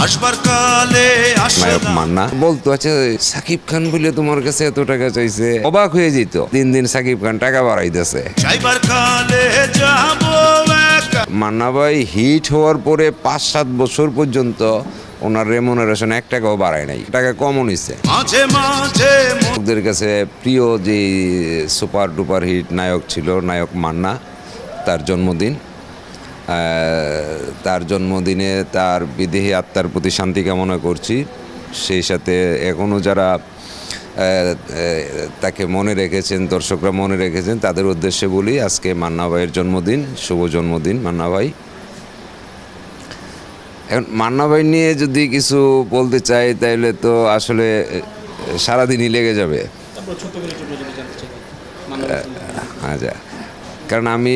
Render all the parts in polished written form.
আসবার কালে নায়ক মান্না বলতো, আচ্ছা সাকিব খান বলে তোমার কাছে এত টাকা চাইছে, অবাক হয়ে যেত। দিন দিন সাকিব খান টাকা বাড়াইতেছে। যাইবার কালে যাব একা। মান্না ভাই হিট হওয়ার পরে 5-7 বছর পর্যন্ত ওনার রেমুনারেশন 1 টাকাও বাড়ায় নাই, টাকা কমও নিচ্ছে। মাঝে মাঝে ওদের কাছে প্রিয় যে সুপার ডুপার হিট নায়ক ছিল নায়ক মান্না, তার জন্মদিন। তার জন্মদিনে তার বিদেহী আত্মার প্রতি শান্তি কামনা করছি। সেই সাথে এখনও যারা তাকে মনে রেখেছেন, দর্শকরা মনে রেখেছেন, তাদের উদ্দেশ্যে বলি আজকে মান্না ভাইয়ের জন্মদিন, শুভ জন্মদিন মান্না ভাই। এখন মান্না ভাই নিয়ে যদি কিছু বলতে চাই তাহলে তো আসলে সারাদিনই লেগে যাবে। আচ্ছা, কারণ আমি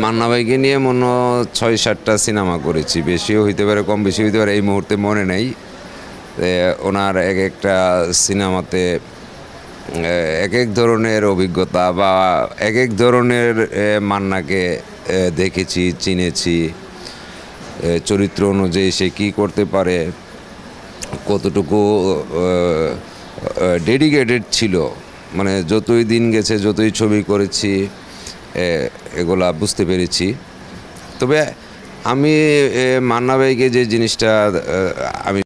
মান্না ভাইকে নিয়ে মনে 6-7টা সিনেমা করেছি, বেশিও হইতে পারে কম বেশি হইতে পারে, এই মুহূর্তে মনে নেই। ওনার এক একটা সিনেমাতে এক এক ধরনের অভিজ্ঞতা বা এক এক ধরনের মান্নাকে দেখেছি, চিনেছি। চরিত্র অনুযায়ী সে কী করতে পারে, কতটুকু ডেডিকেটেড ছিল, মানে যতই দিন গেছে, যতই ছবি করেছি, এগুলা বুঝতে পেরেছি। তবে আমি মান্না ভাইকে যে জিনিসটা আমি